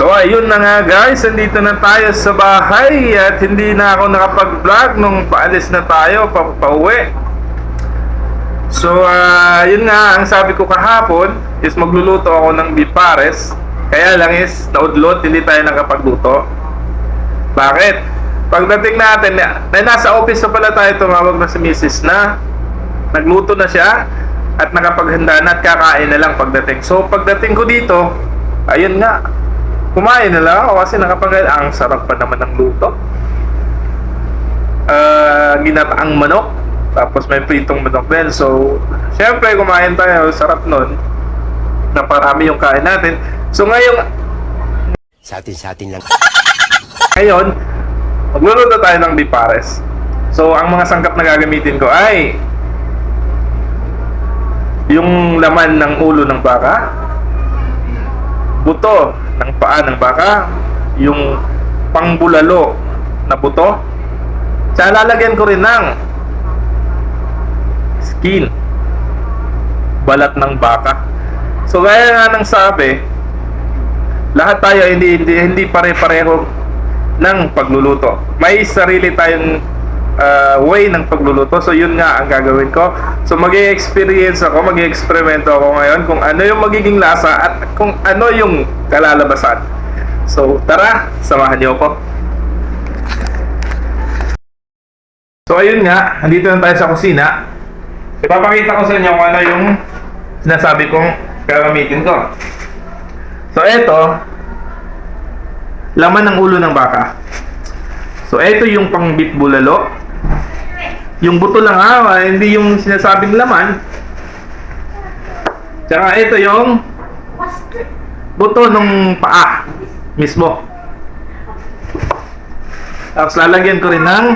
So ayun na nga guys, nandito na tayo sa bahay at hindi na ako nakapag-vlog nung paalis na tayo, pauwi. So yun nga, ang sabi ko kahapon is magluluto ako ng beef pares. Kaya lang is naudlot, hindi tayo nakapagluto. Bakit? Pagdating natin, nasa office na pala tayo, tumawag na si Mrs. na nagluto na siya at nakapaghanda na at kakain na lang pagdating. So pagdating ko dito, ayun nga, kumain na lang ako kasi ang sarap pa naman ng luto. Ginataang manok, tapos may pritong manok din. So syempre kumain tayo, sarap nun. Naparami yung kain natin. So ngayon, sa atin lang. ngayon, magluluto tayo ng beef pares. So ang mga sangkap na gagamitin ko ay yung laman ng ulo ng baka, buto ng paa ng baka, yung pangbulalo na buto, tsaka lalagyan ko rin ng skin, balat ng baka. So gaya nga ng sabi, lahat tayo hindi pare-pareho ng pagluluto. May sarili tayong way ng pagluluto. So yun nga ang gagawin ko. So mag-i-experience ako, mag-i-eksperimento ako ngayon kung ano yung magiging lasa at kung ano yung kalalabasan. So tara, samahan niyo ako. So ayun nga, andito na tayo sa kusina. Ipapakita ko sa inyo kung ano yung sinasabi kong gagamitin ko. So eto, laman ng ulo ng baka. So eto yung pang beef bulalo. Yung buto lang hindi yung sinasabing laman. Tsaka ito yung buto ng paa mismo. Tapos lalagyan ko rin ng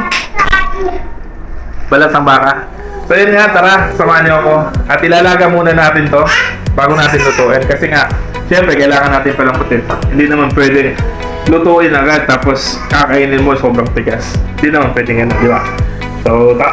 balat ng baka. So yun nga, tara, samahan niyo ako. At ilalaga muna natin to bago natin lutuin. Kasi nga, syempre kailangan natin palang putin. Hindi naman pwede lutuin agad tapos kakainin mo sobrang tigas. Hindi naman pwede nga, di ba? So, tara.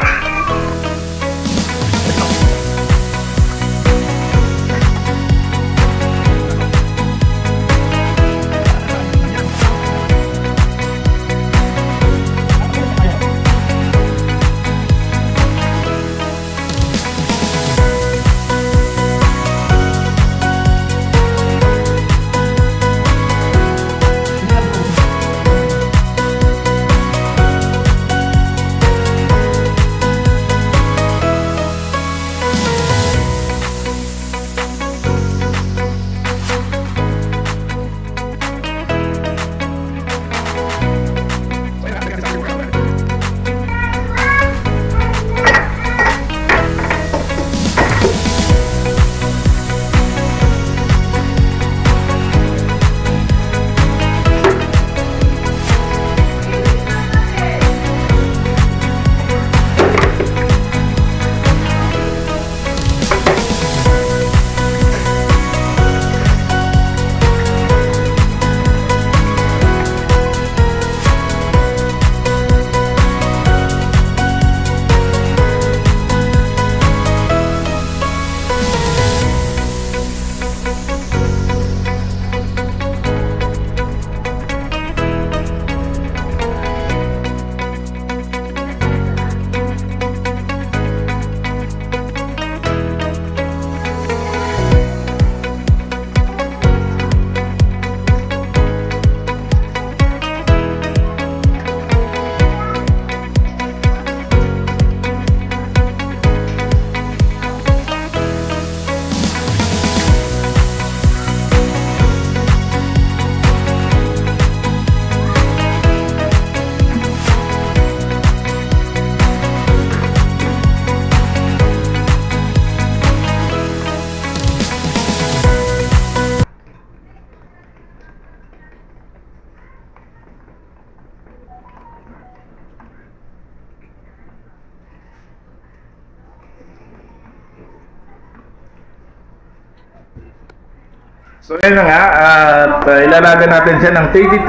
So yun na nga, at ilalaga natin siya ng 30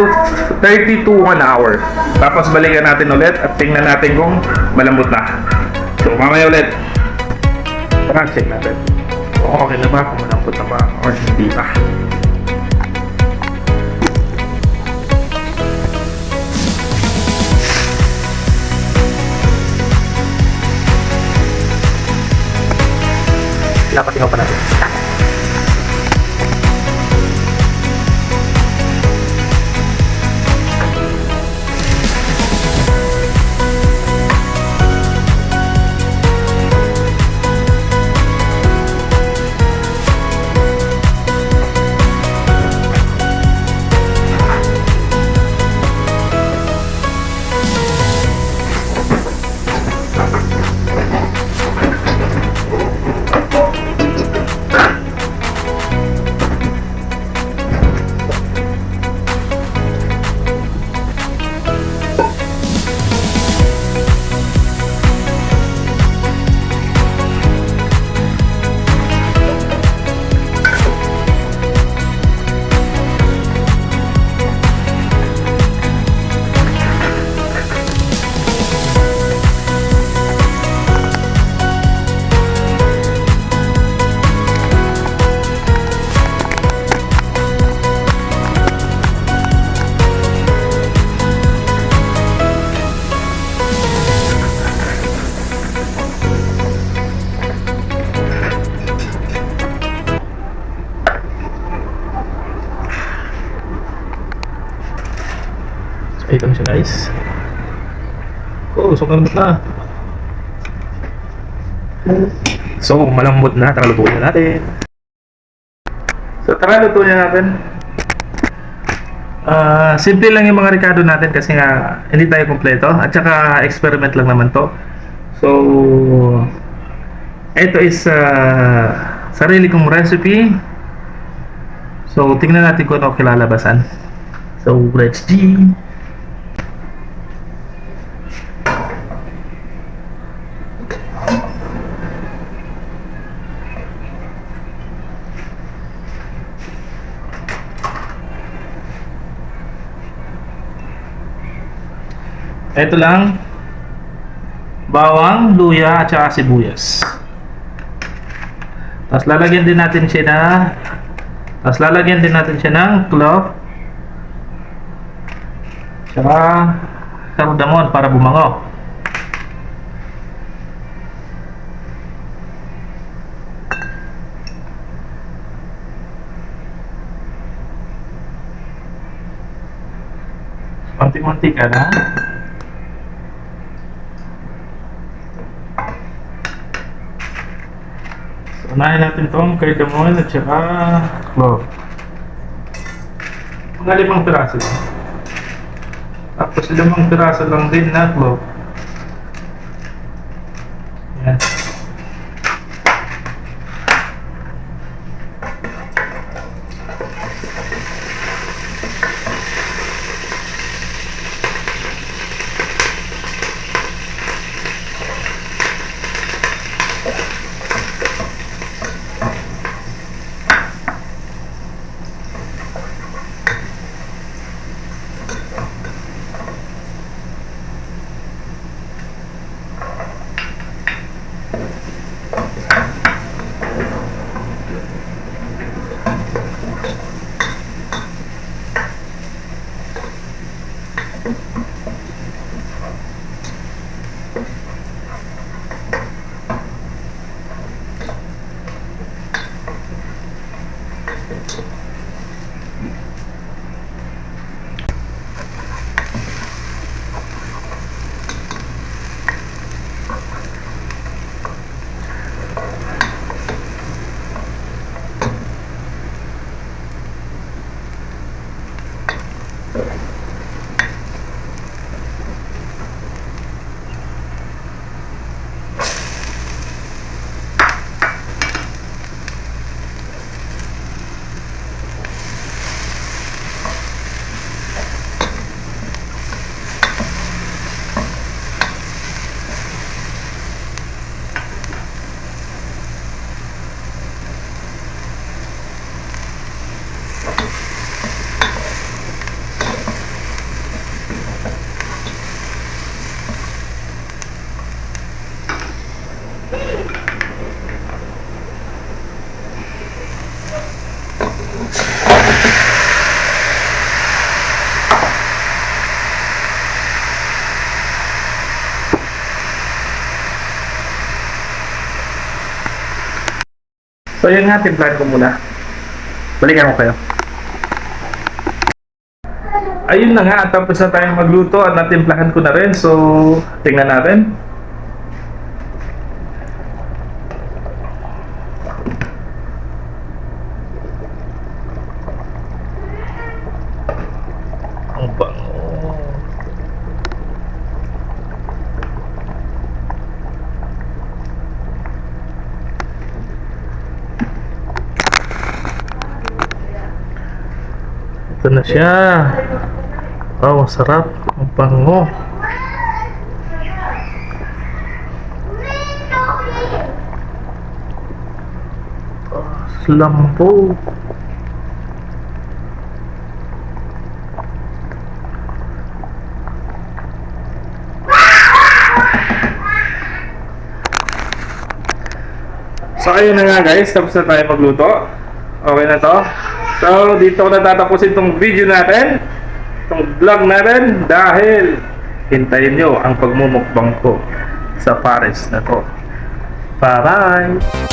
to 1 hour. Tapos balikan natin ulit at tingnan natin kung malambot na. So mamaya ulit. Tara, check natin. Okay na ba? Kung malambot na ba? Or hindi pa. Pinapatingaw pa natin. Ito na siya guys. Oh, so malambot na. So malambot na, tara lutuin na natin. So tara, lutuin natin. Simple lang yung mga rekado natin kasi nga hindi tayo kompleto at saka experiment lang naman to. So ito is sarili kong recipe. So tingnan natin kung ano kilalabasan. So let's G. Ito lang, bawang, luya at saka sibuyas. Tapos lalagyan din natin siya ng clove saka cardamom para bumango. Mantik-mantika na. Unahin natin itong cardamom at saka clove. Mga 5 piraso lang. Tapos 5 piraso lang din na clove. Yan. So yun nga, timplahan ko muna. Balikan ko kayo. Ayun na nga, tapos na tayong magluto at natimplahan ko na rin. So, tingnan natin. Ang bango. Ito na siya. Wow, sarap. Ang bango. Lambo. So ayun na nga guys, tapos na tayo magluto. Okay na to. So dito ko natatapusin itong video natin, itong vlog natin, dahil hintayin nyo ang pagmumukbang ko sa Paris na to. Bye bye!